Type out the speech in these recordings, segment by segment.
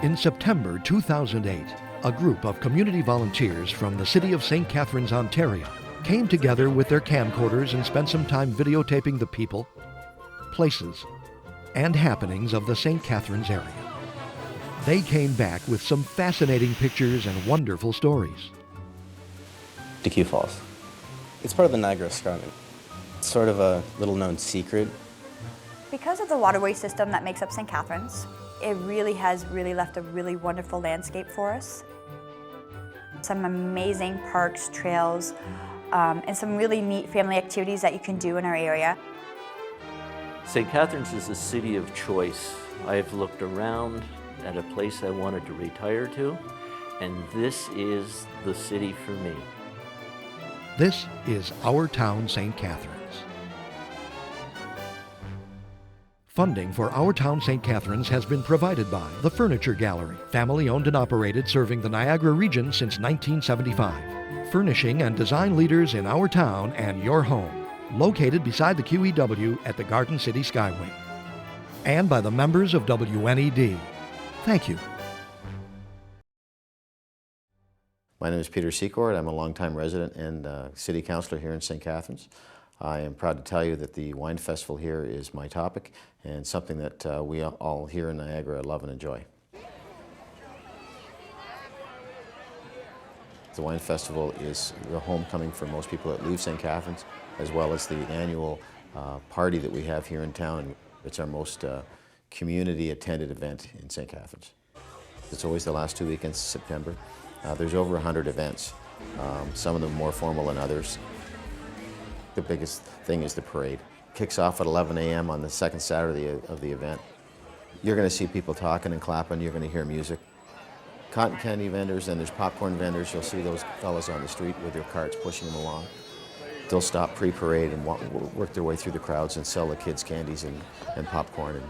In September 2008, a group of community volunteers from the city of St. Catharines, Ontario, came together with their camcorders and spent some time videotaping the people, places, and happenings of the St. Catharines area. They came back with some fascinating pictures and wonderful stories. Dickie Falls. It's part of the Niagara Escarpment. It's sort of a little-known secret. Because of the waterway system that makes up St. Catharines, it has left a really wonderful landscape for us. Some amazing parks, trails, and some really neat family activities that you can do in our area. St. Catharines is a city of choice. I've looked around at a place I wanted to retire to, and this is the city for me. This is Our Town, St. Catharines. Funding for Our Town, St. Catharines has been provided by the Furniture Gallery, family-owned and operated, serving the Niagara region since 1975. Furnishing and design leaders in our town and your home. Located beside the QEW at the Garden City Skyway. And by the members of WNED. Thank you. My name is Peter Secord. I'm a longtime resident and city councillor here in St. Catharines. I am proud to tell you that the wine festival here is my topic and something that we all here in Niagara love and enjoy. The wine festival is the homecoming for most people that leave St. Catharines, as well as the annual party that we have here in town. It's our most community-attended event in St. Catharines. It's always the last 2 weekends of September. There's over 100 events, some of them more formal than others. The biggest thing is the parade. Kicks off at 11 a.m. on the second Saturday of the event. You're going to see people talking and clapping. You're going to hear music. Cotton candy vendors, and there's popcorn vendors. You'll see those fellas on the street with their carts pushing them along. They'll stop pre-parade and work their way through the crowds and sell the kids candies and popcorn.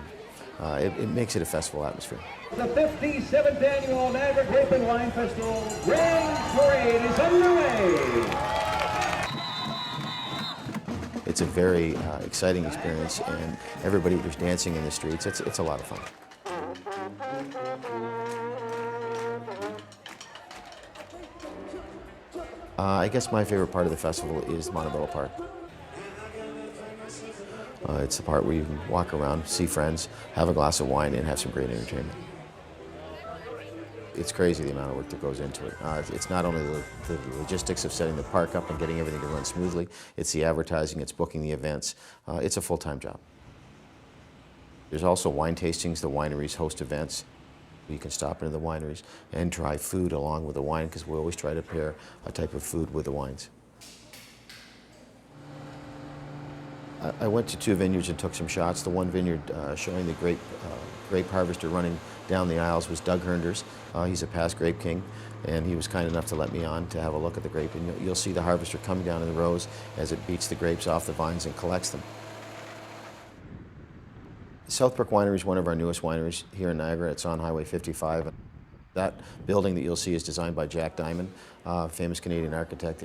And it makes it a festival atmosphere. The 57th annual Niagara Grape and Wine Festival Grand Parade is underway. It's a very exciting experience, and everybody, there's dancing in the streets. It's a lot of fun. I guess my favorite part of the festival is Montebello Park. It's the part where you can walk around, see friends, have a glass of wine, and have some great entertainment. It's crazy the amount of work that goes into it. It's not only the logistics of setting the park up and getting everything to run smoothly, it's the advertising, it's booking the events. It's a full-time job. There's also wine tastings. The wineries host events. You can stop into the wineries and try food along with the wine, because we always try to pair a type of food with the wines. I went to 2 vineyards and took some shots. The one vineyard showing the grape harvester running down the aisles was Doug Hernders. He's a past grape king, and he was kind enough to let me on to have a look at the grape. And you'll see the harvester coming down in the rows as it beats the grapes off the vines and collects them. Southbrook Winery is one of our newest wineries here in Niagara. It's on Highway 55. That building that you'll see is designed by Jack Diamond, famous Canadian architect.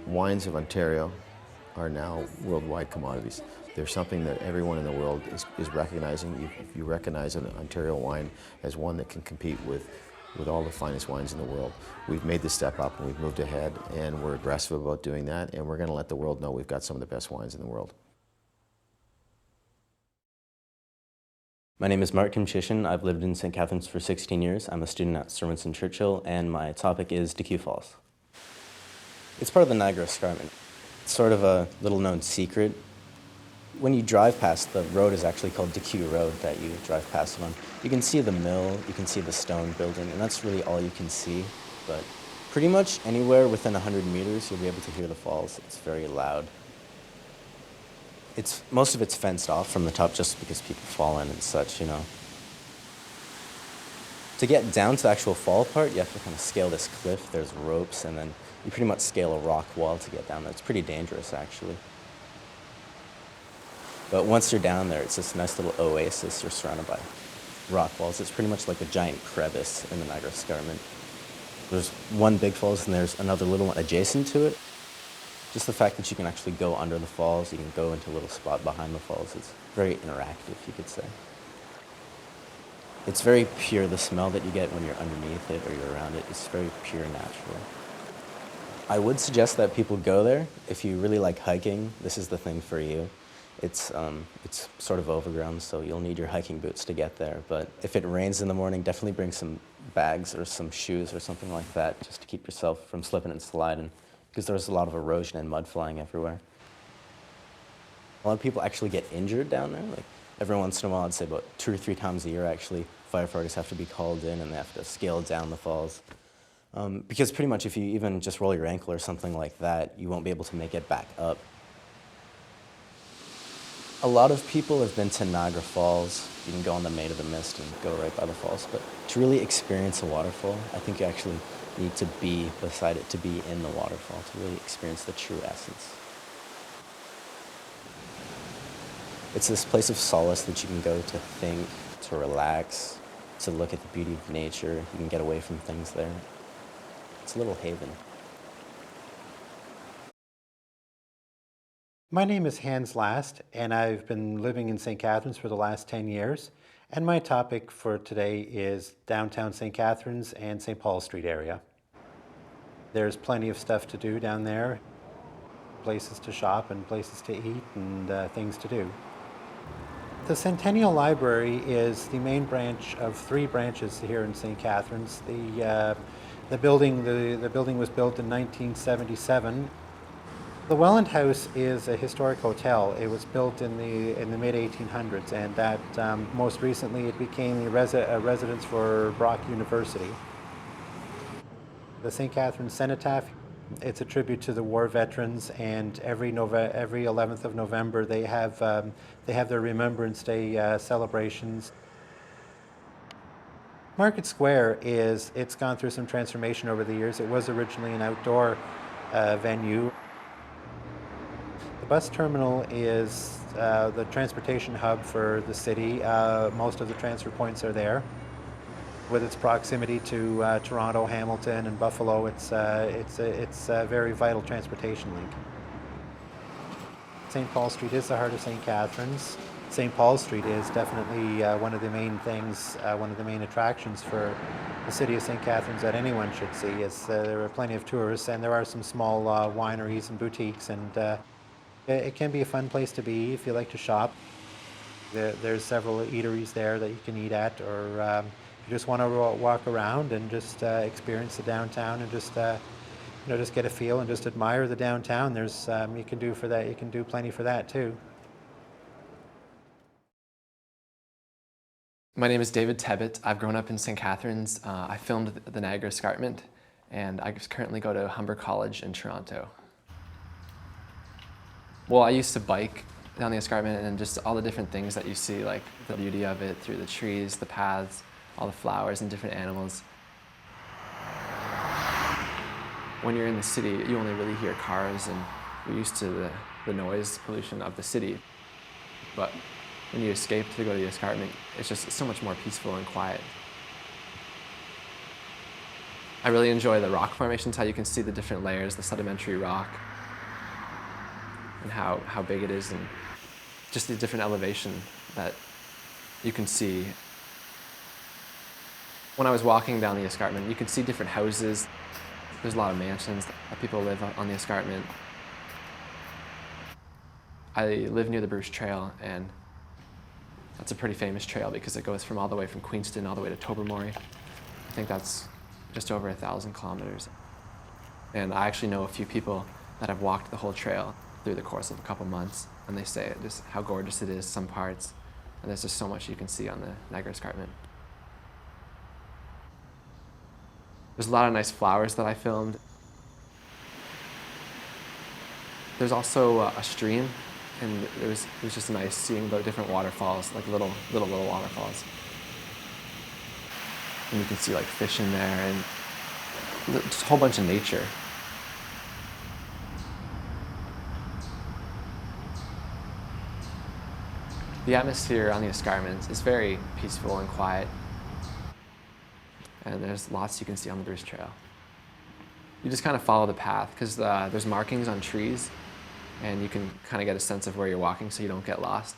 Wines of Ontario are now worldwide commodities. They're something that everyone in the world is recognizing. If you recognize an Ontario wine as one that can compete with all the finest wines in the world, we've made the step up and we've moved ahead, and we're aggressive about doing that, and we're going to let the world know we've got some of the best wines in the world. My name is Tymczyszkn. I've lived in St. Catharines for 16 years. I'm a student at Sir Winston Churchill, and my topic is Dickie Falls. It's part of the Niagara Escarpment. It's sort of a little-known secret. When you drive past, the road is actually called Dickie Road that you drive past it on. You can see the mill, you can see the stone building, and that's really all you can see. But pretty much anywhere within 100 meters, you'll be able to hear the falls. It's very loud. Most of it's fenced off from the top just because people fall in and such, you know. To get down to the actual fall part, you have to kind of scale this cliff. There's ropes, and then you pretty much scale a rock wall to get down there. It's pretty dangerous, actually. But once you're down there, it's this nice little oasis. You're surrounded by rock walls. It's pretty much like a giant crevice in the Niagara Escarpment. There's one big falls, and there's another little one adjacent to it. Just the fact that you can actually go under the falls, you can go into a little spot behind the falls, it's very interactive, you could say. It's very pure, the smell that you get when you're underneath it or you're around it, it's very pure and natural. I would suggest that people go there. If you really like hiking, this is the thing for you. It's sort of overgrown, so you'll need your hiking boots to get there. But if it rains in the morning, definitely bring some bags or some shoes or something like that, just to keep yourself from slipping and sliding, because there's a lot of erosion and mud flying everywhere. A lot of people actually get injured down there. Like every once in a while, I'd say about 2 or 3 times a year, actually, firefighters have to be called in and they have to scale down the falls. Because pretty much if you even just roll your ankle or something like that, you won't be able to make it back up. A lot of people have been to Niagara Falls. You can go on the Maid of the Mist and go right by the falls. But to really experience a waterfall, I think you actually need to be beside it, to be in the waterfall, to really experience the true essence. It's this place of solace that you can go to think, to relax, to look at the beauty of nature. You can get away from things there. It's a little haven. My name is Hans Last, and I've been living in St. Catharines for the last 10 years. And my topic for today is downtown St. Catharines and St. Paul Street area. There's plenty of stuff to do down there, places to shop and places to eat and things to do. The Centennial Library is the main branch of 3 branches here in St. Catharines. The building was built in 1977. The Welland House is a historic hotel. It was built in the mid-1800s, and that most recently it became a residence for Brochu University. The St. Catharines Cenotaph, it's a tribute to the war veterans, and every 11th of November they have their Remembrance Day celebrations. Market Square it's gone through some transformation over the years. It was originally an outdoor venue. The bus terminal is the transportation hub for the city. Most of the transfer points are there. With its proximity to Toronto, Hamilton, and Buffalo, it's a very vital transportation link. St. Paul Street is the heart of St. Catharines. St. Paul Street is definitely one of the main things, one of the main attractions for the city of St. Catharines that anyone should see. There are plenty of tourists, and there are some small wineries and boutiques, and it can be a fun place to be if you like to shop. There's several eateries there that you can eat at, or you just want to walk around and just experience the downtown and just just get a feel and just admire the downtown. There's you can do plenty for that too. My name is David Tebbutt. I've grown up in St. Catharines. I filmed the Niagara Escarpment, and I currently go to Humber College in Toronto. Well, I used to bike down the escarpment, and just all the different things that you see, like the beauty of it through the trees, the paths, all the flowers and different animals. When you're in the city, you only really hear cars, and you're used to the noise pollution of the city. But when you escape to go to the escarpment, it's just so much more peaceful and quiet. I really enjoy the rock formations, how you can see the different layers, the sedimentary rock, and how big it is, and just the different elevation that you can see. When I was walking down the escarpment, you could see different houses. There's a lot of mansions that people live on the escarpment. I live near the Bruce Trail, and that's a pretty famous trail because it goes from all the way from Queenston all the way to Tobermory. I think that's just over 1,000 kilometers. And I actually know a few people that have walked the whole trail through the course of a couple months, and they say just how gorgeous it is, some parts, and there's just so much you can see on the Niagara Escarpment. There's a lot of nice flowers that I filmed. There's also a stream, and it was just nice seeing the different waterfalls, like little waterfalls. And you can see like fish in there, and just a whole bunch of nature. The atmosphere on the escarpments is very peaceful and quiet, and there's lots you can see on the Bruce Trail. You just kind of follow the path because there's markings on trees and you can kind of get a sense of where you're walking so you don't get lost.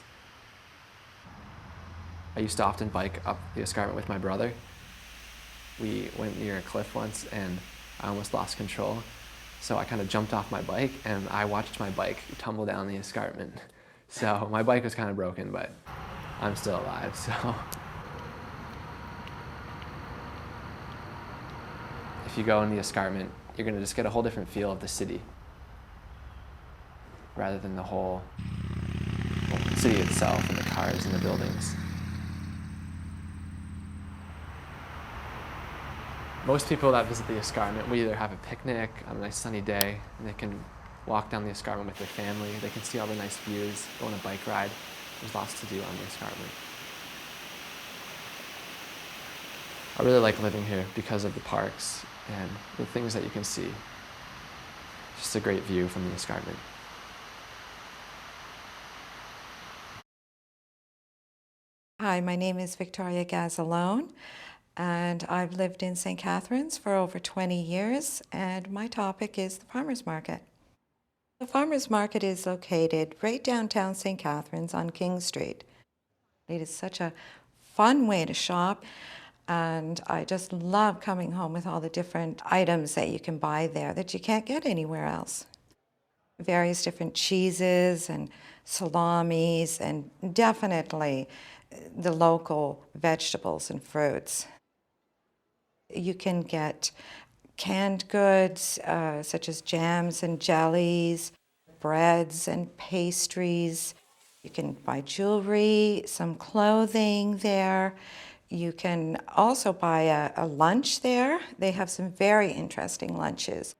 I used to often bike up the escarpment with my brother. We went near a cliff once and I almost lost control. So I kind of jumped off my bike and I watched my bike tumble down the escarpment. So my bike was kind of broken, but I'm still alive, so. If you go in the escarpment, you're gonna just get a whole different feel of the city rather than the whole city itself and the cars and the buildings. Most people that visit the escarpment will either have a picnic on a nice sunny day and they can walk down the escarpment with their family. They can see all the nice views, go on a bike ride. There's lots to do on the escarpment. I really like living here because of the parks and the things that you can see. Just a great view from the escarpment. Hi, my name is Victoria Gazzellone, and I've lived in St. Catharines for over 20 years, and my topic is the farmers market. The farmers market is located right downtown St. Catharines on King Street. It is such a fun way to shop, and I just love coming home with all the different items that you can buy there that you can't get anywhere else. Various different cheeses and salamis, and definitely the local vegetables and fruits. You can get canned goods such as jams and jellies, breads and pastries. You can buy jewelry, some clothing there. You can also buy a lunch there. They have some very interesting lunches.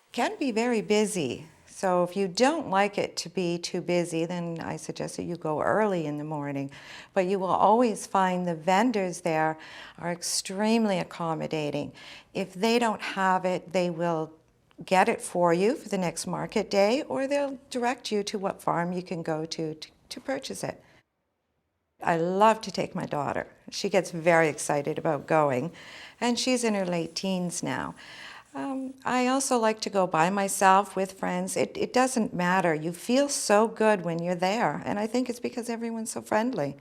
It can be very busy. So if you don't like it to be too busy, then I suggest that you go early in the morning. But you will always find the vendors there are extremely accommodating. If they don't have it, they will get it for you for the next market day, or they'll direct you to what farm you can go to purchase it. I love to take my daughter. She gets very excited about going, and she's in her late teens now. I also like to go by myself with friends. It doesn't matter. You feel so good when you're there, and I think it's because everyone's so friendly.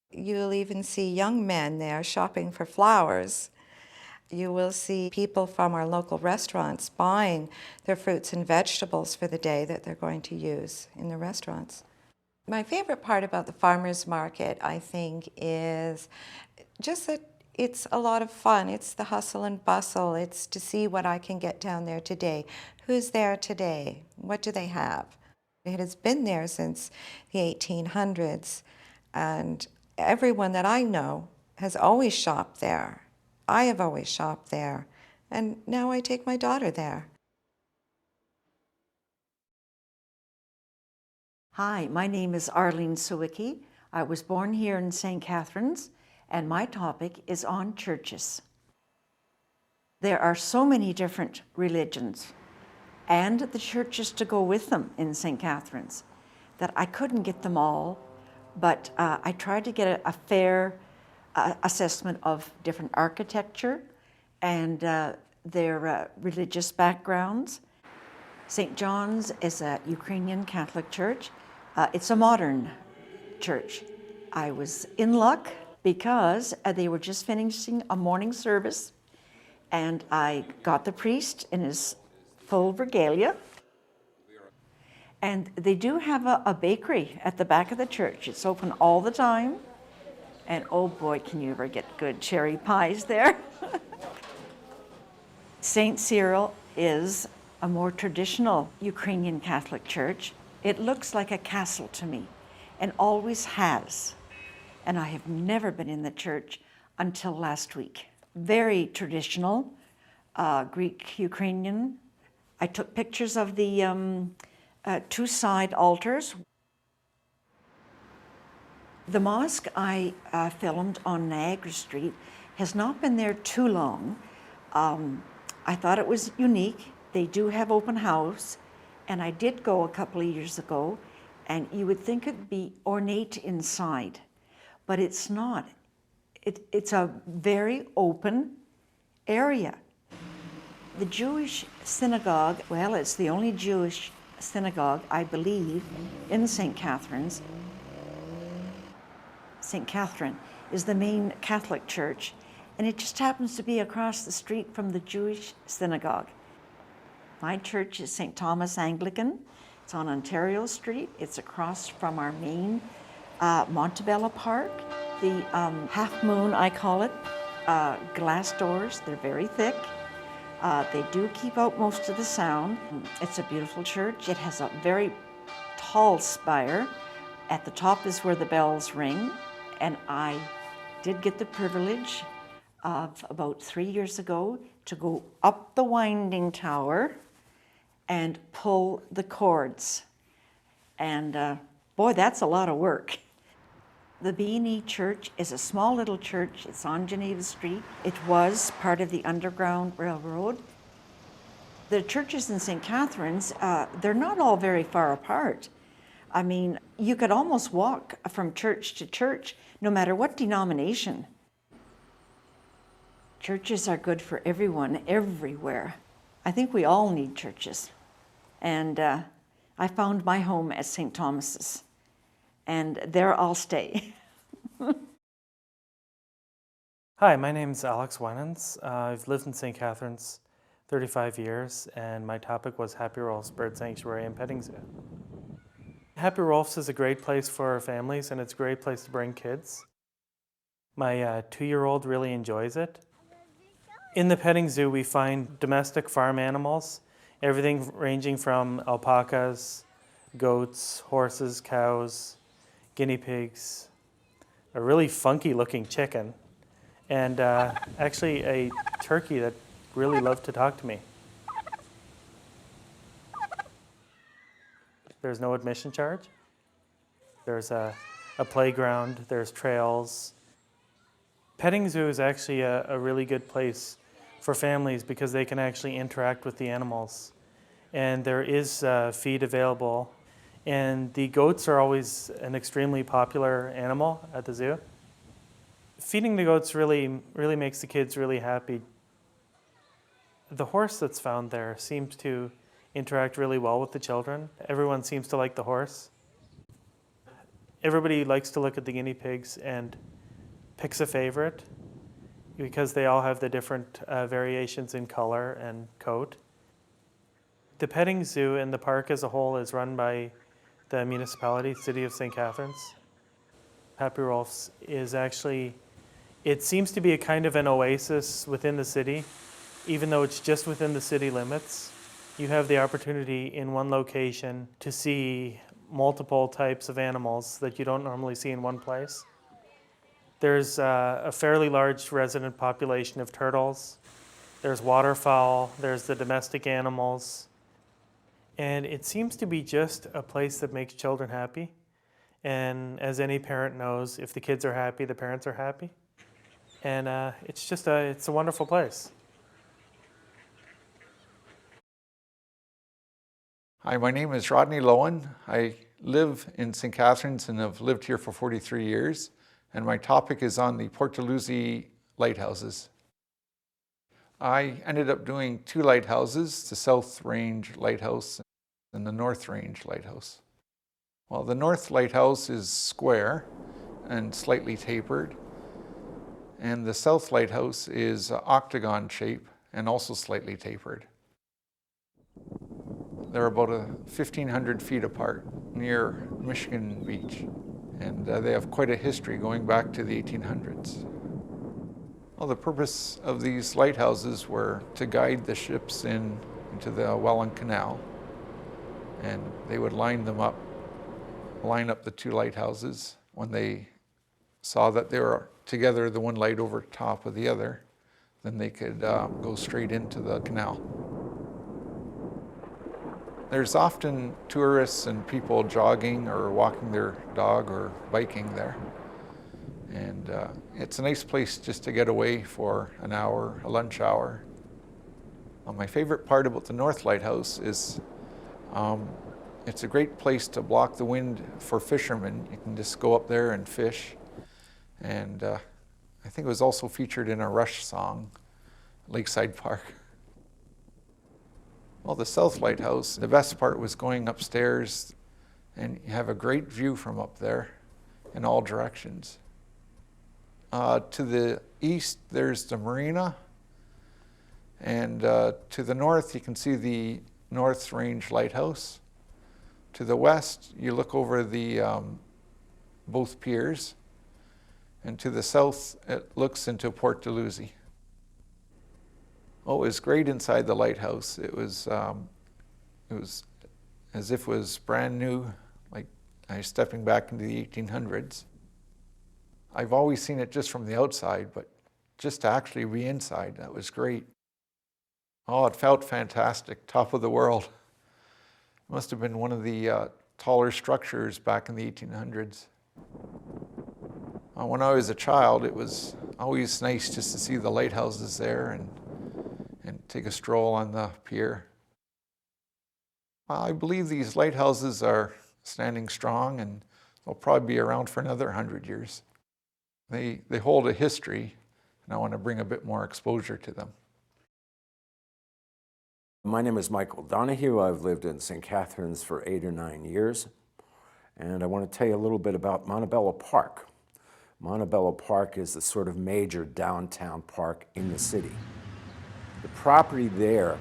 You'll even see young men there shopping for flowers. You will see people from our local restaurants buying their fruits and vegetables for the day that they're going to use in the restaurants. My favorite part about the farmers market, I think, is just that it's a lot of fun. It's the hustle and bustle. It's to see what I can get down there today. Who's there today? What do they have? It has been there since the 1800s, and everyone that I know has always shopped there. I have always shopped there, and now I take my daughter there. Hi, my name is Arlene Sawicki. I was born here in St. Catharines, and my topic is on churches. There are so many different religions and the churches to go with them in St. Catharines that I couldn't get them all, but I tried to get a fair assessment of different architecture and their religious backgrounds. St. John's is a Ukrainian Catholic church. It's a modern church. I was in luck because they were just finishing a morning service, and I got the priest in his full regalia. And they do have a bakery at the back of the church. It's open all the time. And oh boy, can you ever get good cherry pies there. St. Cyril is a more traditional Ukrainian Catholic church. It looks like a castle to me, and always has. And I have never been in the church until last week. Very traditional, Greek Ukrainian. I took pictures of the two side altars. The mosque I filmed on Niagara Street has not been there too long. I thought it was unique. They do have open house, and I did go a couple of years ago, and you would think it'd be ornate inside, but it's not. It's a very open area. The Jewish synagogue, well, it's the only Jewish synagogue, I believe, in St. Catharines. St. Catherine is the main Catholic church, and it just happens to be across the street from the Jewish synagogue. My church is St. Thomas Anglican. It's on Ontario Street. It's across from our main Montebello Park. The half moon, I call it, glass doors, they're very thick. They do keep out most of the sound. It's a beautiful church. It has a very tall spire. At the top is where the bells ring. And I did get the privilege of about 3 years ago to go up the winding tower and pull the cords. And boy, that's a lot of work. The B&E Church is a small little church. It's on Geneva Street. It was part of the Underground Railroad. The churches in St. Catharines, they're not all very far apart. I mean, you could almost walk from church to church, no matter what denomination. Churches are good for everyone, everywhere. I think we all need churches. And I found my home at St. Thomas's. And there I'll stay. Hi, my name's Alex Wynands. I've lived in St. Catharines 35 years, and my topic was Happy Rolfs Bird Sanctuary and Petting Zoo. Happy Rolfs is a great place for families, and it's a great place to bring kids. My 2-year-old really enjoys it. In the petting zoo, we find domestic farm animals, everything ranging from alpacas, goats, horses, cows, guinea pigs, a really funky looking chicken, and actually a turkey that really loved to talk to me. There's no admission charge. There's a playground, there's trails. Petting zoo is actually a really good place for families because they can actually interact with the animals. And there is feed available. And the goats are always an extremely popular animal at the zoo. Feeding the goats really makes the kids really happy. The horse that's found there seems to interact really well with the children. Everyone seems to like the horse. Everybody likes to look at the guinea pigs and picks a favorite because they all have the different variations in color and coat. The petting zoo and the park as a whole is run by the municipality, City of St. Catharines. Happy Rolfs is actually, it seems to be a kind of an oasis within the city. Even though it's just within the city limits, you have the opportunity in one location to see multiple types of animals that you don't normally see in one place. There's a fairly large resident population of turtles. There's waterfowl, there's the domestic animals. And it seems to be just a place that makes children happy. And as any parent knows, if the kids are happy, the parents are happy. And it's a wonderful place. Hi, my name is Rodney Loewen. I live in St. Catharines and have lived here for 43 years. And my topic is on the Port Dalhousie lighthouses. I ended up doing 2 lighthouses, the South Range Lighthouse and the North Range Lighthouse. Well, the North Lighthouse is square and slightly tapered. And the South Lighthouse is octagon shape and also slightly tapered. They're about 1,500 feet apart near Michigan Beach. And they have quite a history going back to the 1800s. Well, the purpose of these lighthouses were to guide the ships into the Welland Canal. And they would line up the 2 lighthouses. When they saw that they were together, the one light over top of the other, then they could go straight into the canal. There's often tourists and people jogging or walking their dog or biking there. And it's a nice place just to get away for an hour, a lunch hour. My favorite part about the North Lighthouse is it's a great place to block the wind for fishermen. You can just go up there and fish. And I think it was also featured in a Rush song, Lakeside Park. Well, the South Lighthouse, the best part was going upstairs, and you have a great view from up there in all directions. To the east, there's the marina, and to the north, you can see the North Range Lighthouse. To the west, you look over the both piers, and to the south, it looks into Port Dalhousie. Oh, it was great inside the lighthouse. It was as if it was brand new, like I was stepping back into the 1800s. I've always seen it just from the outside, but just to actually be inside, that was great. Oh, it felt fantastic, top of the world. It must have been one of the taller structures back in the 1800s. When I was a child, it was always nice just to see the lighthouses there and take a stroll on the pier. I believe these lighthouses are standing strong, and they'll probably be around for another 100 years. They hold a history, and I want to bring a bit more exposure to them. My name is Michael Donaghue. I've lived in St. Catharines for 8 or 9 years, and I want to tell you a little bit about Montebello Park. Montebello Park is the sort of major downtown park in the city. The property there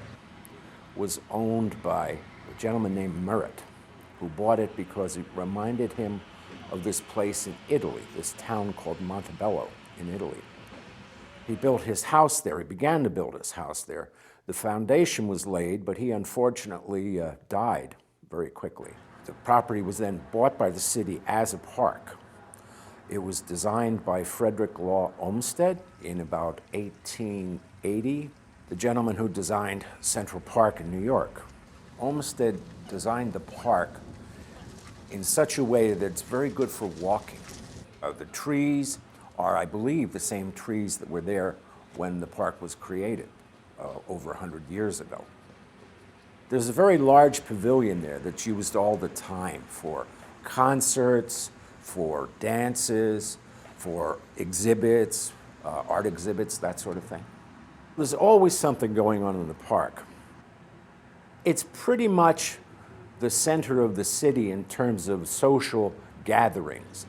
was owned by a gentleman named Merritt, who bought it because it reminded him of this place in Italy, this town called Montebello in Italy. He built his house there. He began to build his house there. The foundation was laid, but he unfortunately died very quickly. The property was then bought by the city as a park. It was designed by Frederick Law Olmsted in about 1880, the gentleman who designed Central Park in New York. Olmsted designed the park in such a way that it's very good for walking. The trees are, I believe, the same trees that were there when the park was created over 100 years ago. There's a very large pavilion there that's used all the time for concerts, for dances, for exhibits, art exhibits, that sort of thing. There's always something going on in the park. It's pretty much the center of the city in terms of social gatherings.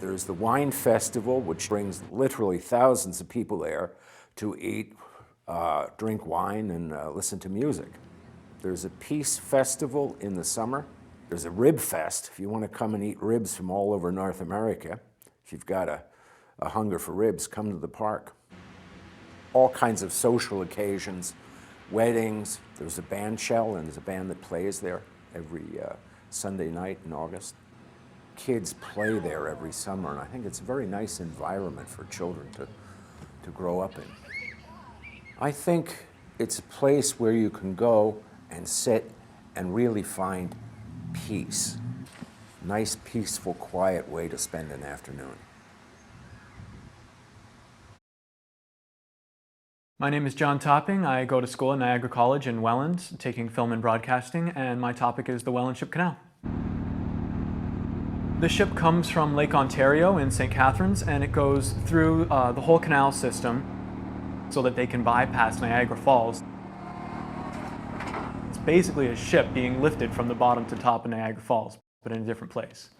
There's the wine festival, which brings literally thousands of people there to eat, drink wine, and listen to music. There's a peace festival in the summer. There's a rib fest, if you want to come and eat ribs from all over North America. If you've got a hunger for ribs, come to the park. All kinds of social occasions, weddings. There's a band shell, and there's a band that plays there every Sunday night in August. Kids play there every summer, and I think it's a very nice environment for children to grow up in. I think it's a place where you can go and sit and really find peace. Nice, peaceful, quiet way to spend an afternoon. My name is John Topping. I go to school at Niagara College in Wynands, taking film and broadcasting, and my topic is the Welland Ship Canal. The ship comes from Lake Ontario in St. Catharines, and it goes through the whole canal system so that they can bypass Niagara Falls. It's basically a ship being lifted from the bottom to top of Niagara Falls, but in a different place.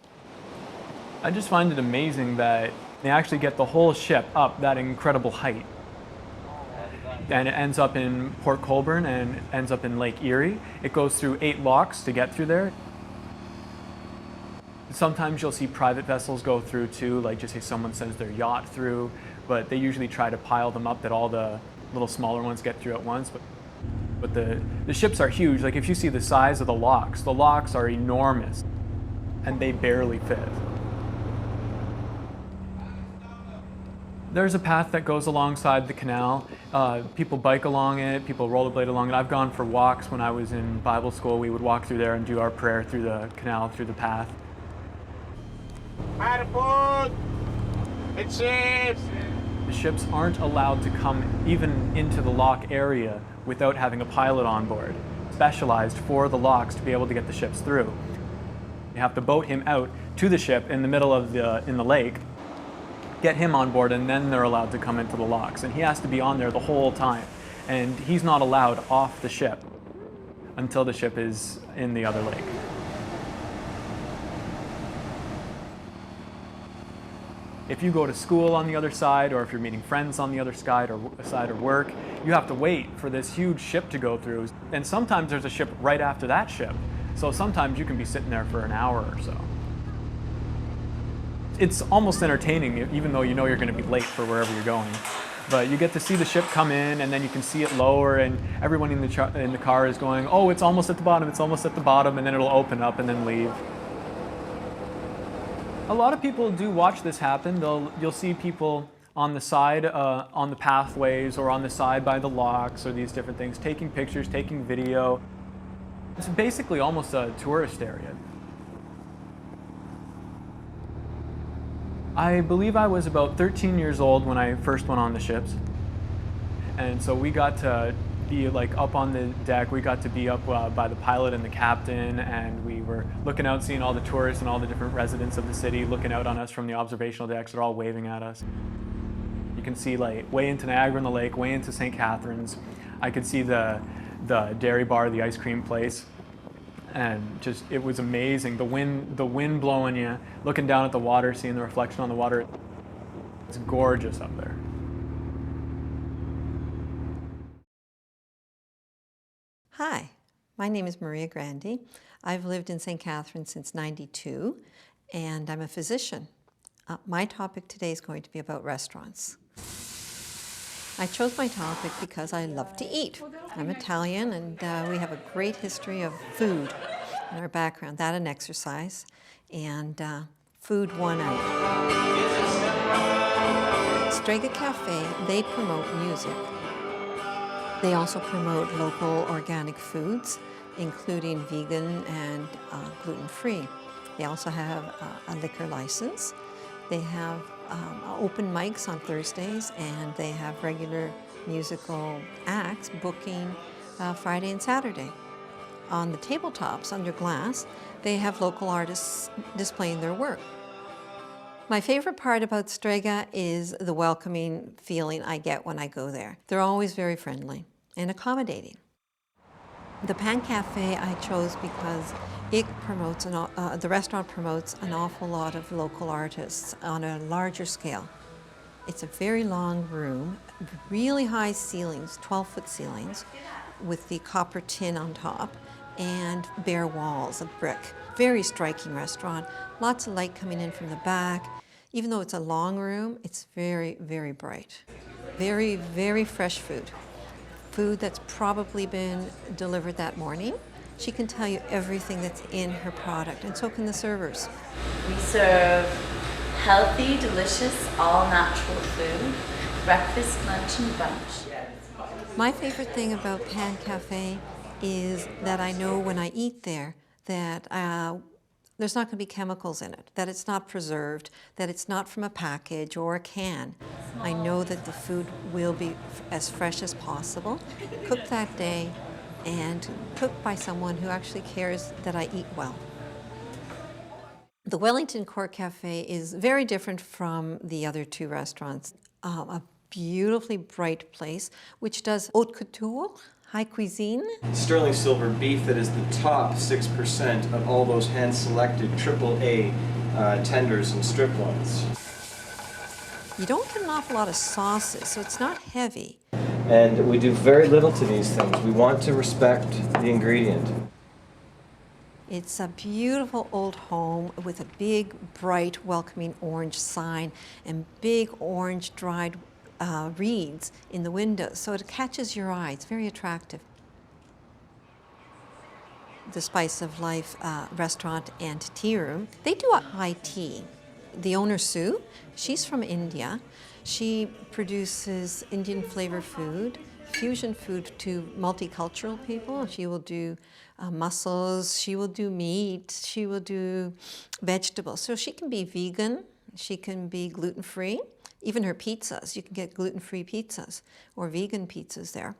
I just find it amazing that they actually get the whole ship up that incredible height. And it ends up in Port Colborne and ends up in Lake Erie. It goes through 8 locks to get through there. Sometimes you'll see private vessels go through too, like just say someone sends their yacht through, but they usually try to pile them up that all the little smaller ones get through at once. But the ships are huge. Like if you see the size of the locks are enormous and they barely fit. There's a path that goes alongside the canal. People bike along it, people rollerblade along it. I've gone for walks when I was in Bible school. We would walk through there and do our prayer through the canal, through the path. The ships aren't allowed to come even into the lock area without having a pilot on board, specialized for the locks to be able to get the ships through. You have to boat him out to the ship in the middle of in the lake, get him on board, and then they're allowed to come into the locks. And he has to be on there the whole time. And he's not allowed off the ship. until the ship is in the other lake. If you go to school on the other side, or if you're meeting friends on the other side or work, you have to wait for this huge ship to go through. And sometimes there's a ship right after that ship. So sometimes you can be sitting there for an hour or so. It's almost entertaining, even though you know you're going to be late for wherever you're going. But you get to see the ship come in, and then you can see it lower, and everyone in the car is going, oh, it's almost at the bottom, it's almost at the bottom, and then it'll open up and then leave. A lot of people do watch this happen. You'll see people on the side, on the pathways, or on the side by the locks, or these different things, taking pictures, taking video. It's basically almost a tourist area. I believe I was about 13 years old when I first went on the ships. And so we got to be like up on the deck. We got to be up by the pilot and the captain, and we were looking out, seeing all the tourists and all the different residents of the city looking out on us from the observational decks. They're all waving at us. You can see like way into Niagara on the lake, way into St. Catharines. I could see the dairy bar, the ice cream place. And just, it was amazing. The wind blowing you, looking down at the water, seeing the reflection on the water. It's gorgeous up there. Hi, my name is Maria Grande. I've lived in St. Catharines since '92, and I'm a physician. My topic today is going to be about restaurants. I chose my topic because I love to eat. I'm Italian, and we have a great history of food in our background, that and exercise, and food won out. Strega Cafe, they promote music. They also promote local organic foods, including vegan and gluten-free. They also have a liquor license. They have open mics on Thursdays, and they have regular musical acts booking Friday and Saturday. On the tabletops under glass, they have local artists displaying their work. My favorite part about Strega is the welcoming feeling I get when I go there. They're always very friendly and accommodating. The Pan Cafe I chose because it promotes, the restaurant promotes an awful lot of local artists on a larger scale. It's a very long room, really high ceilings, 12-foot ceilings, with the copper tin on top, and bare walls of brick. Very striking restaurant, lots of light coming in from the back. Even though it's a long room, it's very, very bright. Very, very fresh food. Food that's probably been delivered that morning. She can tell you everything that's in her product, and so can the servers. We serve healthy, delicious, all-natural food, breakfast, lunch, and brunch. My favorite thing about Pan Cafe is that I know when I eat there that there's not going to be chemicals in it, that it's not preserved, that it's not from a package or a can. I know that the food will be as fresh as possible, cooked that day, and cooked by someone who actually cares that I eat well. The Wellington Court Cafe is very different from the other two restaurants. A beautifully bright place, which does haute couture, high cuisine. Sterling silver beef that is the top 6% of all those hand-selected AAA tenders and strip loins. You don't get an awful lot of sauces, so it's not heavy. And we do very little to these things. We want to respect the ingredient. It's a beautiful old home with a big, bright, welcoming orange sign and big orange dried reeds in the windows, so it catches your eye. It's very attractive. The Spice of Life restaurant and tea room, they do a high tea. The owner, Sue, she's from India. She produces Indian flavor food, fusion food to multicultural people. She will do mussels, she will do meat, she will do vegetables. So she can be vegan, she can be gluten-free. Even her pizzas, you can get gluten-free pizzas or vegan pizzas there.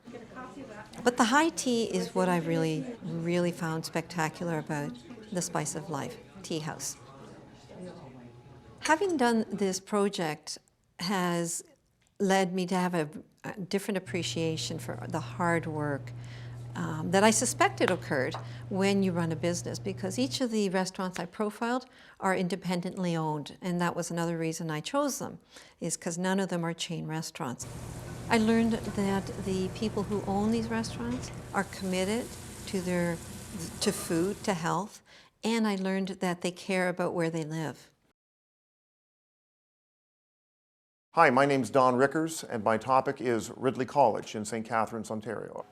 But the high tea is what I really, really found spectacular about the Spice of Life Tea House. Having done this project has led me to have a different appreciation for the hard work that I suspected occurred when you run a business, because each of the restaurants I profiled are independently owned, and that was another reason I chose them, is because none of them are chain restaurants. I learned that the people who own these restaurants are committed to food, to health, and I learned that they care about where they live. Hi, my name's Don Rickers, and my topic is Ridley College in St. Catharines, Ontario.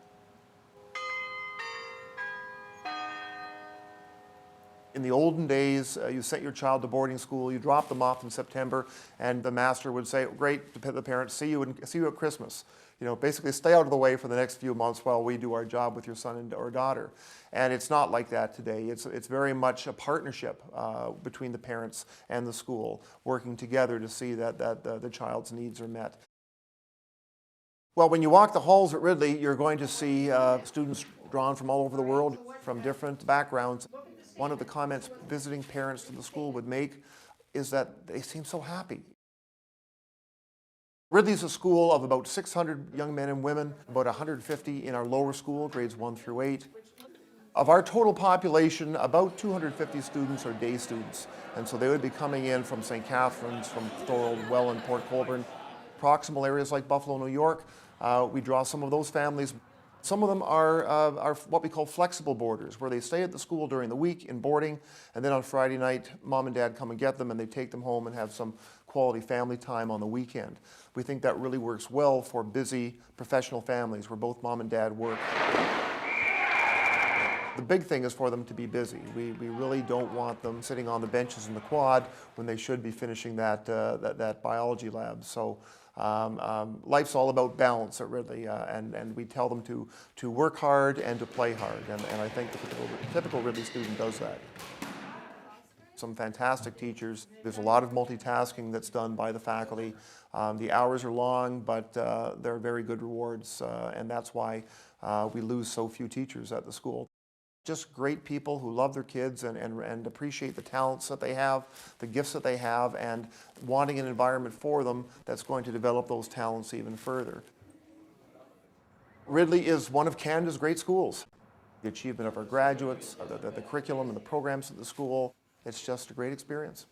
In the olden days, you sent your child to boarding school, you dropped them off in September, and the master would say, great, the parents, see you at Christmas. You know, basically stay out of the way for the next few months while we do our job with your son or daughter. And it's not like that today. It's very much a partnership between the parents and the school, working together to see that the child's needs are met. Well, when you walk the halls at Ridley, you're going to see students drawn from all over the world, from different backgrounds. One of the comments visiting parents to the school would make is that they seem so happy. Ridley's a school of about 600 young men and women, about 150 in our lower school, grades 1 through 8. Of our total population, about 250 students are day students, and so they would be coming in from St. Catharines, from Thorold, Welland, Port Colborne, proximal areas like Buffalo, New York. We draw some of those families. Some of them are what we call flexible boarders, where they stay at the school during the week in boarding, and then on Friday night, mom and dad come and get them, and they take them home and have some quality family time on the weekend. We think that really works well for busy professional families where both mom and dad work. The big thing is for them to be busy. We really don't want them sitting on the benches in the quad when they should be finishing that biology lab. So life's all about balance at Ridley, and we tell them to work hard and to play hard, and I think the typical Ridley student does that. Some fantastic teachers. There's a lot of multitasking that's done by the faculty. The hours are long, but they're very good rewards, and that's why we lose so few teachers at the school. Just great people who love their kids and appreciate the talents that they have, the gifts that they have, and wanting an environment for them that's going to develop those talents even further. Ridley is one of Canada's great schools. The achievement of our graduates, the curriculum and the programs at the school, it's just a great experience.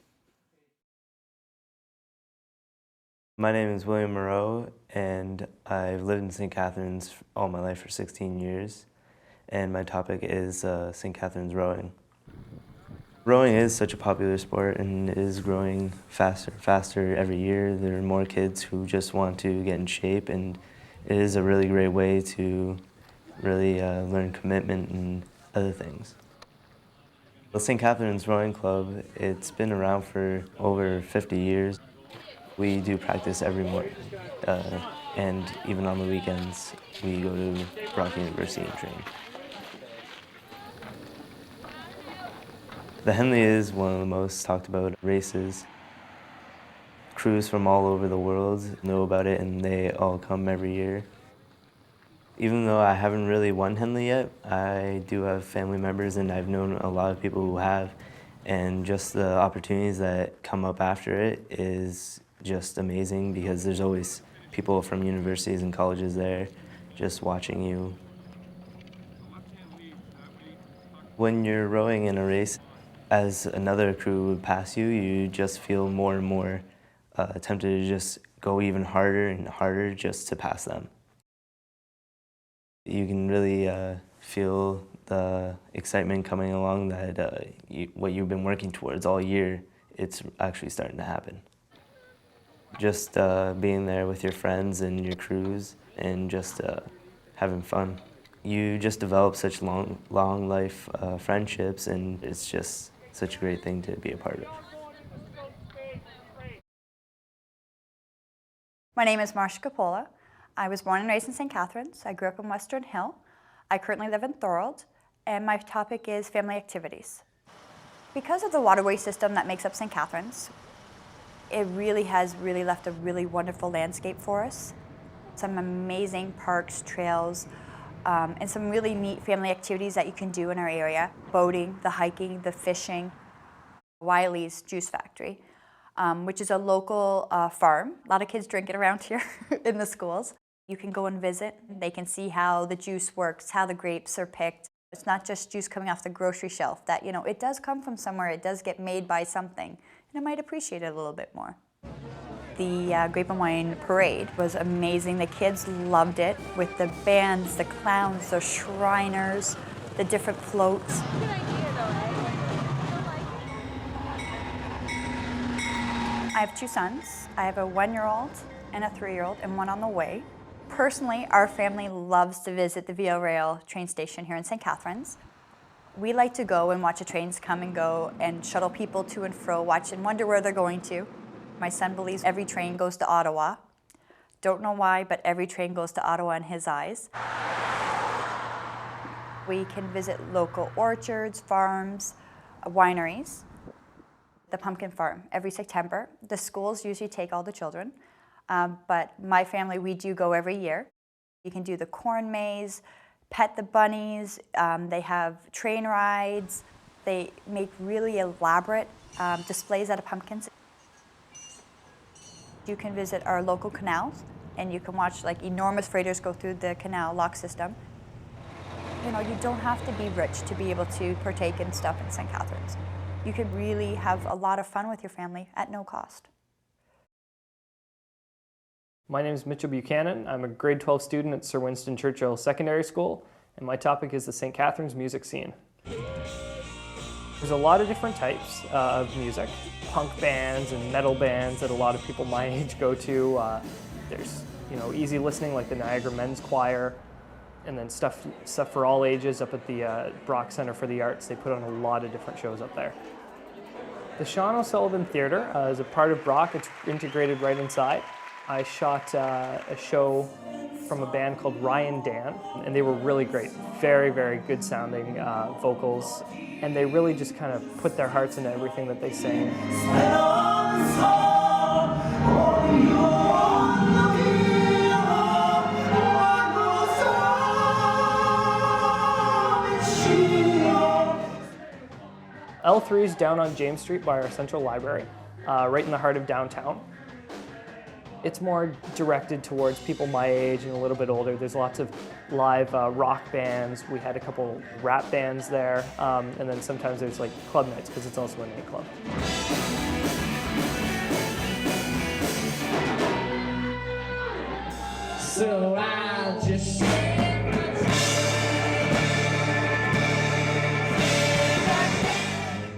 My name is William Moreau, and I've lived in St. Catharines all my life for 16 years. And my topic is St. Catharines rowing. Rowing is such a popular sport and it is growing faster every year. There are more kids who just want to get in shape, and it is a really great way to really learn commitment and other things. The St. Catharines Rowing Club, it's been around for over 50 years. We do practice every morning, and even on the weekends, we go to Brochu University and train. The Henley is one of the most talked about races. Crews from all over the world know about it, and they all come every year. Even though I haven't really won Henley yet, I do have family members, and I've known a lot of people who have, and just the opportunities that come up after it is just amazing, because there's always people from universities and colleges there just watching you. When you're rowing in a race, as another crew would pass you, you just feel more and more tempted to just go even harder and harder just to pass them. You can really feel the excitement coming along that what you've been working towards all year, it's actually starting to happen. Just being there with your friends and your crews and just having fun. You just develop such long life friendships, and it's just such a great thing to be a part of. My name is Marsha Coppolla. I was born and raised in St. Catharines. I grew up in Western Hill. I currently live in Thorold, and my topic is family activities. Because of the waterway system that makes up St. Catharines, it really has left a really wonderful landscape for us. Some amazing parks, trails, and some really neat family activities that you can do in our area. Boating, the hiking, the fishing. Wiley's Juice Factory, which is a local farm. A lot of kids drink it around here in the schools. You can go and visit. They can see how the juice works, how the grapes are picked. It's not just juice coming off the grocery shelf. That, it does come from somewhere. It does get made by something, and I might appreciate it a little bit more. The Grape and Wine Parade was amazing. The kids loved it, with the bands, the clowns, the Shriners, the different floats. I have 2 sons. I have a 1-year-old and a 3-year-old, and one on the way. Personally, our family loves to visit the VIA Rail train station here in St. Catharines. We like to go and watch the trains come and go and shuttle people to and fro, watch and wonder where they're going to. My son believes every train goes to Ottawa. Don't know why, but every train goes to Ottawa in his eyes. We can visit local orchards, farms, wineries. The pumpkin farm every September. The schools usually take all the children, but my family, we do go every year. You can do the corn maze, pet the bunnies, they have train rides, they make really elaborate displays out of pumpkins. You can visit our local canals, and you can watch enormous freighters go through the canal lock system. You don't have to be rich to be able to partake in stuff in St. Catharines. You could really have a lot of fun with your family at no cost. My name is Mitchell Buchanan. I'm a grade 12 student at Sir Winston Churchill Secondary School, and my topic is the St. Catharines music scene. There's a lot of different types of music. Punk bands and metal bands that a lot of people my age go to. There's easy listening like the Niagara Men's Choir, and then stuff for all ages up at the Brock Center for the Arts. They put on a lot of different shows up there. The Sean O'Sullivan Theatre is a part of Brock. It's integrated right inside. I shot a show from a band called Ryan Dan, and they were really great. Very, very good sounding vocals, and they really just kind of put their hearts into everything that they sang. L3 is down on James Street by our central library, right in the heart of downtown. It's more directed towards people my age and a little bit older. There's lots of live rock bands. We had a couple rap bands there, and then sometimes there's club nights because it's also a nightclub. So I'll just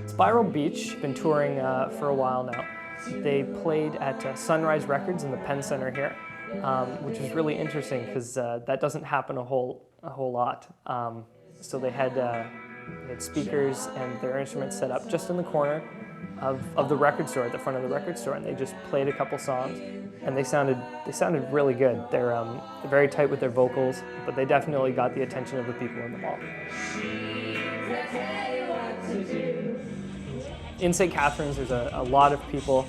Spiral Beach, been touring for a while now. They played at Sunrise Records in the Penn Center here, which was really interesting because that doesn't happen a whole lot. So they had speakers and their instruments set up just in the corner of the record store, at the front of the record store, and they just played a couple songs, and they sounded really good. They're very tight with their vocals, but they definitely got the attention of the people in the mall. In St. Catharines, there's a lot of people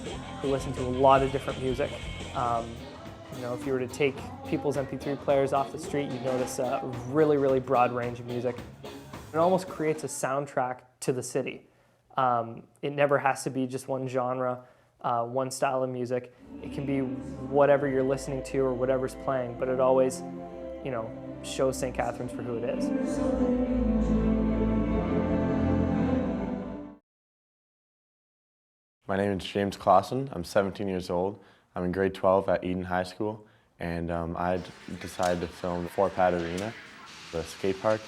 who listen to a lot of different music. If you were to take people's MP3 players off the street, you'd notice a really, really broad range of music. It almost creates a soundtrack to the city. It never has to be just one genre, one style of music. It can be whatever you're listening to or whatever's playing, but it always, shows St. Catharines for who it is. My name is James Klassen. I'm 17 years old. I'm in grade 12 at Eden High School, and I decided to film Forpad Arena, the skate park.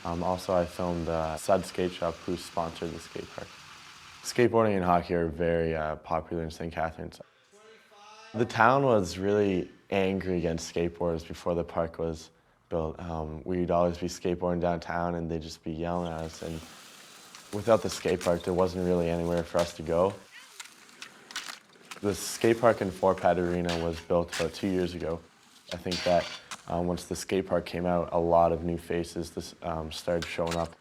Also, I filmed Sud Skate Shop, who sponsored the skate park. Skateboarding and hockey are very popular in St. Catharines. The town was really angry against skateboarders before the park was built. We'd always be skateboarding downtown, and they'd just be yelling at us. And without the skate park, there wasn't really anywhere for us to go. The skate park in Forpad Arena was built about 2 years ago. I think that once the skate park came out, a lot of new faces started showing up.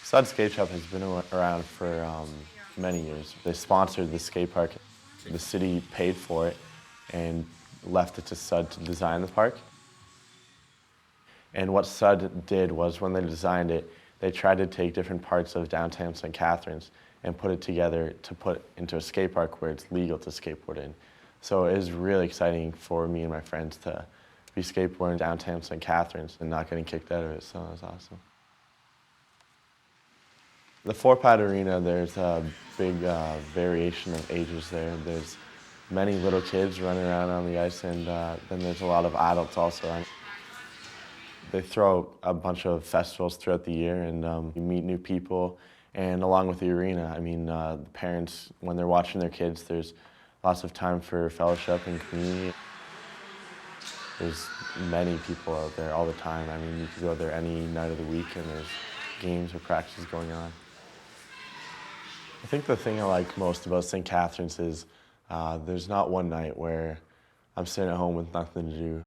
Sud Skate Shop has been around for many years. They sponsored the skate park. The city paid for it and left it to Sud to design the park. And what Sud did was, when they designed it, they tried to take different parts of downtown St. Catharines and put it together to put into a skate park where it's legal to skateboard in. So it is really exciting for me and my friends to be skateboarding downtown St. Catharines and not getting kicked out of it, so that was awesome. The 4-pad arena, there's a big variation of ages there. There's many little kids running around on the ice, and then there's a lot of adults also. They throw a bunch of festivals throughout the year, and you meet new people. And along with the arena, I mean, the parents, when they're watching their kids, there's lots of time for fellowship and community. There's many people out there all the time. I mean, you could go there any night of the week, and there's games or practices going on. I think the thing I like most about St. Catharines is there's not one night where I'm sitting at home with nothing to do.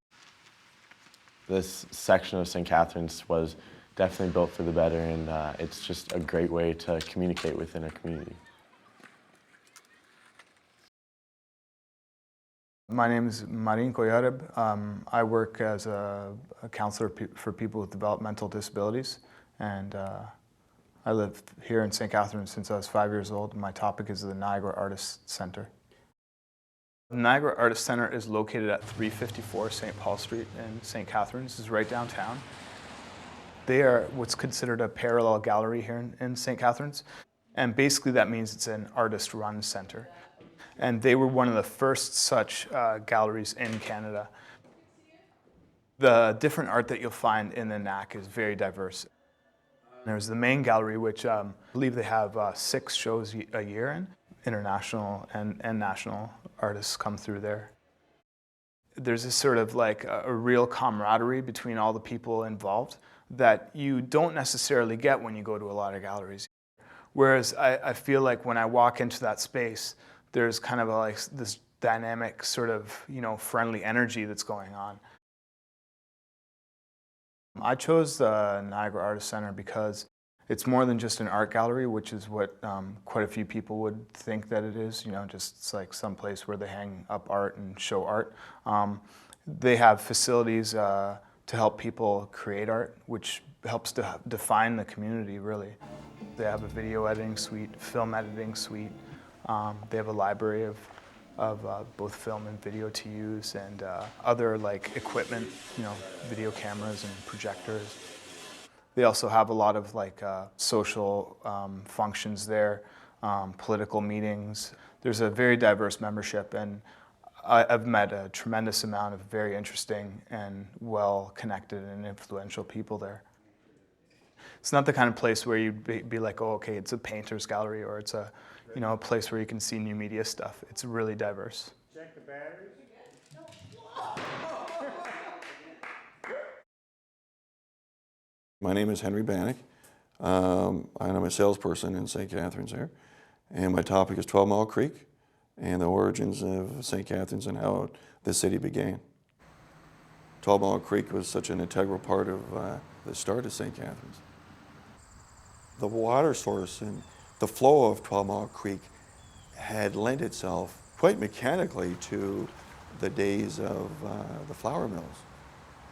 This section of St. Catharines was definitely built for the better, and it's just a great way to communicate within a community. My name is Marinko, Jareb. I work as a counselor for people with developmental disabilities, and I live here in St. Catharines since I was 5 years old. My topic is the Niagara Artist Center. The Niagara Artist Center is located at 354 St. Paul Street in St. Catharines. It's right downtown. They are what's considered a parallel gallery here in St. Catharines, and basically that means it's an artist-run center. And they were one of the first such galleries in Canada. The different art that you'll find in the NAC is very diverse. There's the main gallery, which I believe they have 6 shows a year in. International and national artists come through there. There's this sort of like a real camaraderie between all the people involved that you don't necessarily get when you go to a lot of galleries. Whereas I feel like when I walk into that space, there's kind of like this dynamic sort of, you know, friendly energy that's going on. I chose the Niagara Artist Center because it's more than just an art gallery, which is what quite a few people would think that it is. You know, just it's like some place where they hang up art and show art. They have facilities to help people create art, which helps to define the community, really. They have a video editing suite, film editing suite. They have a library of both film and video to use, and other like equipment, you know, video cameras and projectors. They also have a lot of like social functions there, political meetings. There's a very diverse membership, and I've met a tremendous amount of very interesting and well-connected and influential people there. It's not the kind of place where you'd be like, oh, okay, it's a painter's gallery, or it's a, you know, a place where you can see new media stuff. It's really diverse. Check the batteries. My name is Henry Banic. I'm a salesperson in St. Catharines here, and my topic is 12 Mile Creek and the origins of St. Catharines and how the city began. 12 Mile Creek was such an integral part of the start of St. Catharines. The water source and the flow of 12 Mile Creek had lent itself quite mechanically to the days of the flour mills.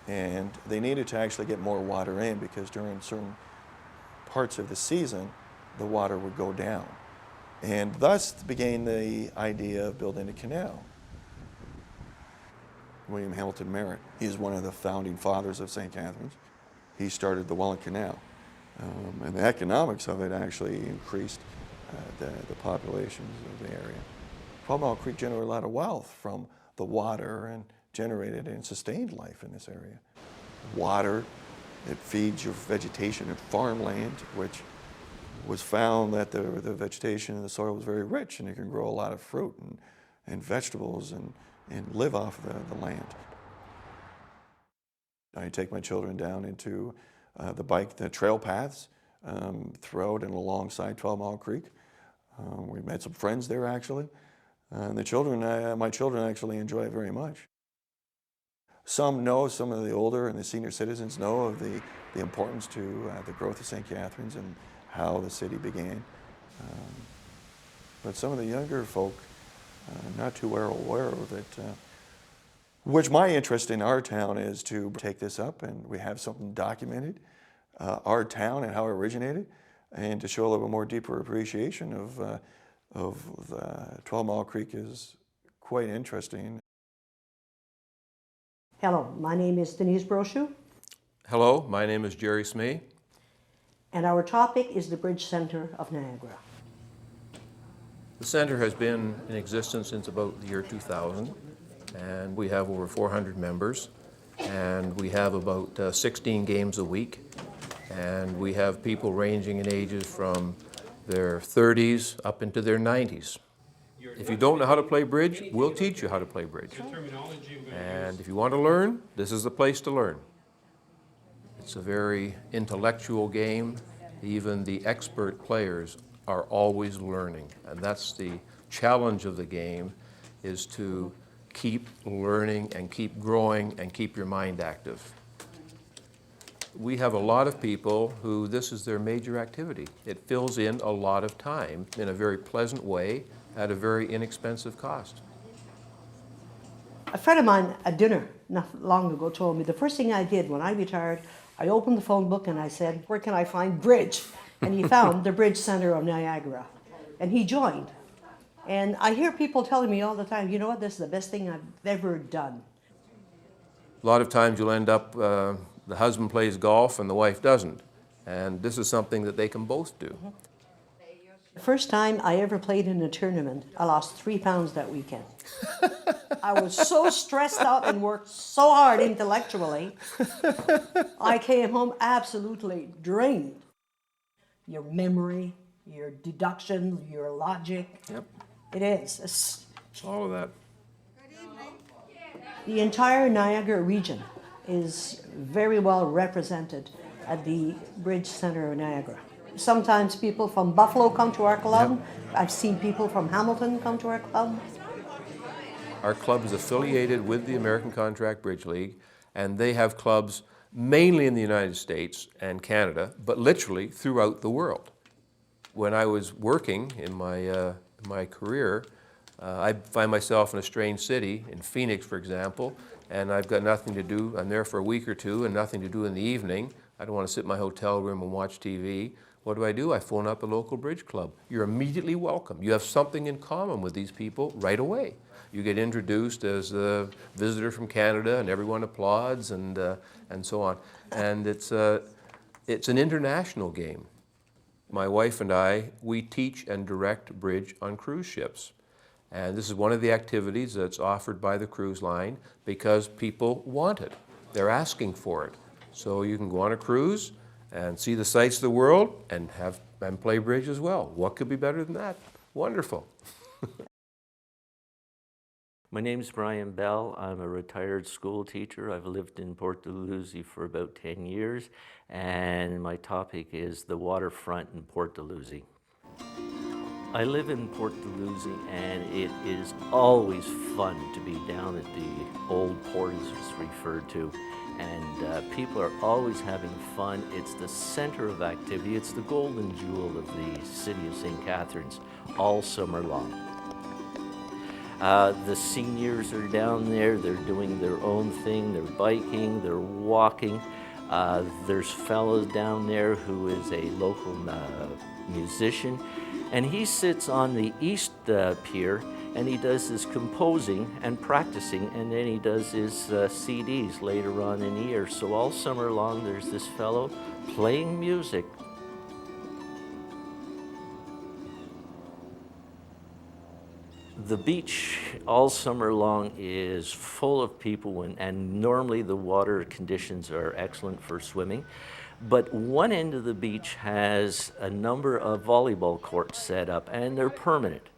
And they needed to actually get more water in because during certain parts of the season, the water would go down. And thus began the idea of building a canal. William Hamilton Merritt, he's one of the founding fathers of St. Catharines. He started the Welland Canal. And the economics of it actually increased the populations of the area. 12 Mile Creek generated a lot of wealth from the water and generated and sustained life in this area. Water, it feeds your vegetation and farmland, which was found that the vegetation in the soil was very rich and you can grow a lot of fruit and vegetables and live off the land. I take my children down into the trail paths throughout and alongside 12 Mile Creek. We met some friends there actually. And my children actually enjoy it very much. Some of the older and the senior citizens know of the importance to the growth of St. Catharines and how the city began. But some of the younger folk, not too well aware of it. Which my interest in our town is to take this up and we have something documented, our town and how it originated, and to show a little more deeper appreciation of 12 Mile Creek is quite interesting. Hello, my name is Denise Brochu, Hello, my name is Jerry Smee. and our topic is the Bridge Center of Niagara. The center has been in existence since about the year 2000, and we have over 400 members, and we have about 16 games a week, and we have people ranging in ages from their 30s up into their 90s. If you don't know how to play bridge, we'll teach you how to play bridge. And if you want to learn, this is the place to learn. It's a very intellectual game. Even the expert players are always learning, and that's the challenge of the game, is to keep learning and keep growing and keep your mind active. We have a lot of people who this is their major activity. It fills in a lot of time in a very pleasant way at a very inexpensive cost. A friend of mine at dinner not long ago told me the first thing I did when I retired, I opened the phone book and I said, where can I find bridge? And he found the Bridge Center of Niagara, and he joined. And I hear people telling me all the time, you know what, this is the best thing I've ever done. A lot of times you'll end up, the husband plays golf and the wife doesn't. And this is something that they can both do. The first time I ever played in a tournament, I lost 3 pounds that weekend. I was so stressed out and worked so hard intellectually, I came home absolutely drained. Your memory, your deduction, your logic. Yep. It is. It's all of that. The entire Niagara region is very well represented at the Bridge Center of Niagara. Sometimes people from Buffalo come to our club. Yep. I've seen people from Hamilton come to our club. Our club is affiliated with the American Contract Bridge League, and they have clubs mainly in the United States and Canada, but literally throughout the world. When I was working in my career, I find myself in a strange city, in Phoenix, for example, and I've got nothing to do. I'm there for a week or two and nothing to do in the evening. I don't want to sit in my hotel room and watch TV. What do? I phone up a local bridge club. You're immediately welcome. You have something in common with these people right away. You get introduced as a visitor from Canada, and everyone applauds, and so on. And it's an international game. My wife and I, we teach and direct bridge on cruise ships. And this is one of the activities that's offered by the cruise line because people want it. They're asking for it. So you can go on a cruise and see the sights of the world and play bridge as well. What could be better than that? Wonderful. My name is Brian Bell. I'm a retired school teacher. I've lived in Port Dalhousie for about 10 years, and my topic is the waterfront in Port Dalhousie. I live in Port Dalhousie, and it is always fun to be down at the old port, as it's referred to, and people are always having fun. It's the center of activity. It's the golden jewel of the city of St. Catharines all summer long. The seniors are down there. They're doing their own thing. They're biking, they're walking. There's fellows down there who is a local musician, and he sits on the east pier, and he does his composing and practicing, and then he does his CDs later on in the year. So all summer long there's this fellow playing music. The beach all summer long is full of people, and normally the water conditions are excellent for swimming. But one end of the beach has a number of volleyball courts set up, and they're permanent.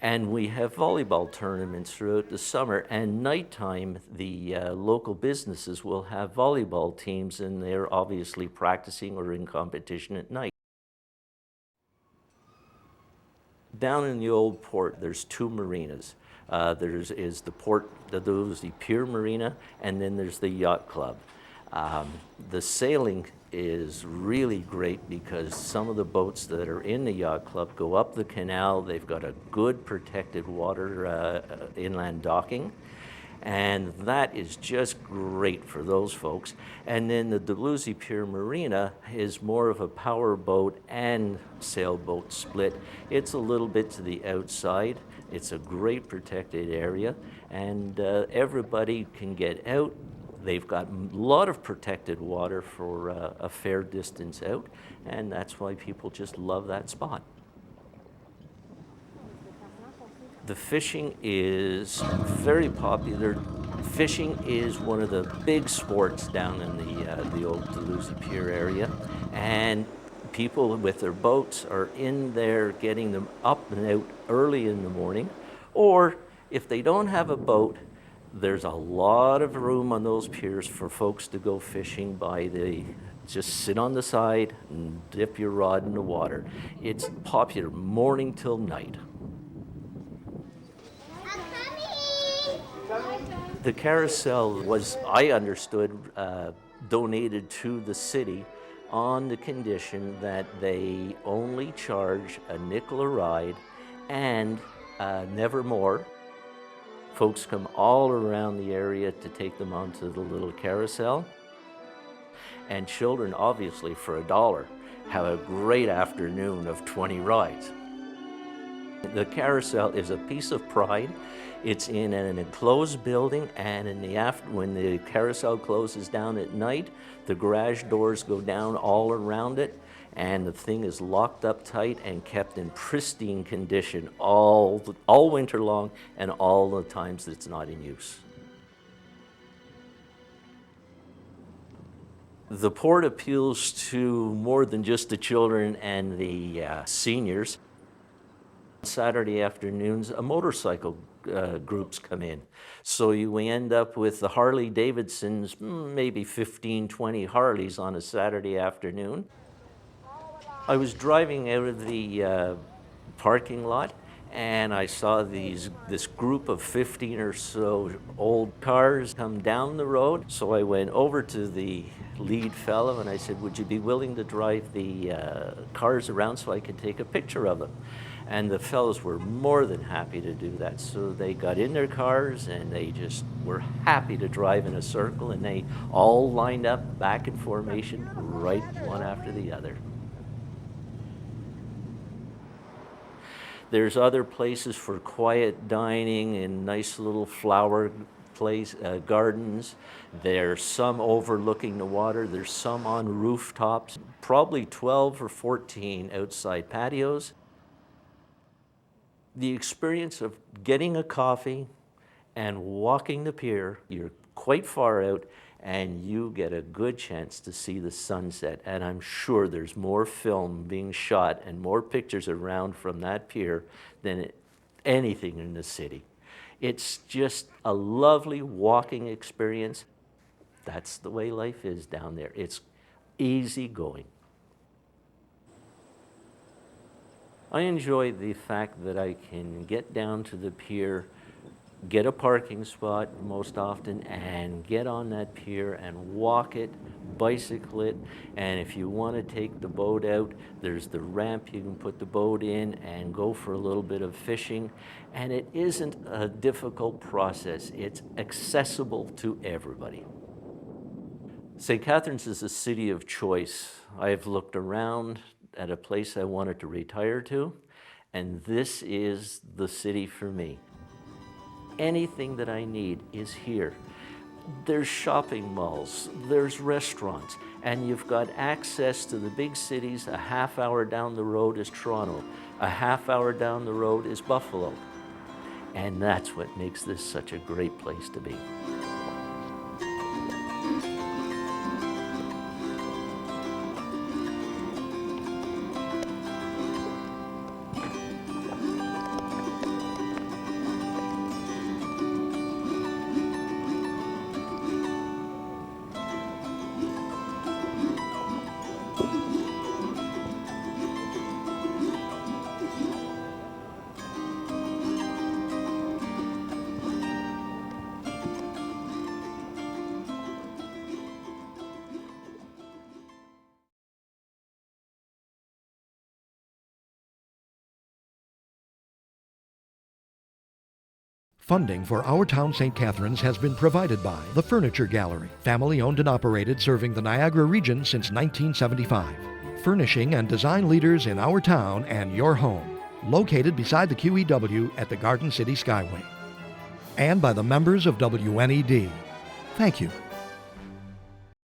And we have volleyball tournaments throughout the summer, and nighttime the local businesses will have volleyball teams, and they're obviously practicing or in competition at night. Down in the old port, there's 2 marinas. There's the Port Dalhousie Pier Marina, and then there's the Yacht Club. The sailing is really great because some of the boats that are in the Yacht Club go up the canal. They've got a good protected water inland docking. And that is just great for those folks. And then the Dalhousie Pier Marina is more of a power boat and sailboat split. It's a little bit to the outside. It's a great protected area, and everybody can get out. They've got a lot of protected water for a fair distance out, and that's why people just love that spot. The fishing is very popular. Fishing is one of the big sports down in the old Dalhousie Pier area, and people with their boats are in there getting them up and out early in the morning, or if they don't have a boat, there's a lot of room on those piers for folks to go fishing by just sit on the side and dip your rod in the water. It's popular morning till night. The carousel was, I understood, donated to the city on the condition that they only charge a nickel a ride and never more. Folks come all around the area to take them onto the little carousel. And children, obviously, for $1, have a great afternoon of 20 rides. The carousel is a piece of pride. It's in an enclosed building, and when the carousel closes down at night, the garage doors go down all around it, and the thing is locked up tight and kept in pristine condition all winter long and all the times that it's not in use. The port appeals to more than just the children and the seniors. Saturday afternoons, a motorcycle groups come in. So you end up with the Harley Davidsons, maybe 15, 20 Harleys on a Saturday afternoon. I was driving out of the parking lot, and I saw this group of 15 or so old cars come down the road. So I went over to the lead fellow and I said, would you be willing to drive the cars around so I could take a picture of them? And the fellows were more than happy to do that. So they got in their cars and they just were happy to drive in a circle, and they all lined up back in formation, right one after the other. There's other places for quiet dining in nice little flower gardens. There's some overlooking the water. There's some on rooftops, probably 12 or 14 outside patios. The experience of getting a coffee and walking the pier, you're quite far out, and you get a good chance to see the sunset. And I'm sure there's more film being shot and more pictures around from that pier than anything in the city. It's just a lovely walking experience. That's the way life is down there. It's easy going. I enjoy the fact that I can get down to the pier, get a parking spot most often, and get on that pier and walk it, bicycle it, and if you want to take the boat out, there's the ramp you can put the boat in and go for a little bit of fishing, and it isn't a difficult process. It's accessible to everybody. St. Catharines is a city of choice. I've looked around at a place I wanted to retire to, and this is the city for me. Anything that I need is here. There's shopping malls, there's restaurants, and you've got access to the big cities. A half hour down the road is Toronto. A half hour down the road is Buffalo. And that's what makes this such a great place to be. Funding for Our Town St. Catharines has been provided by the Furniture Gallery, family owned and operated, serving the Niagara region since 1975. Furnishing and design leaders in our town and your home. Located beside the QEW at the Garden City Skyway. And by the members of WNED. Thank you.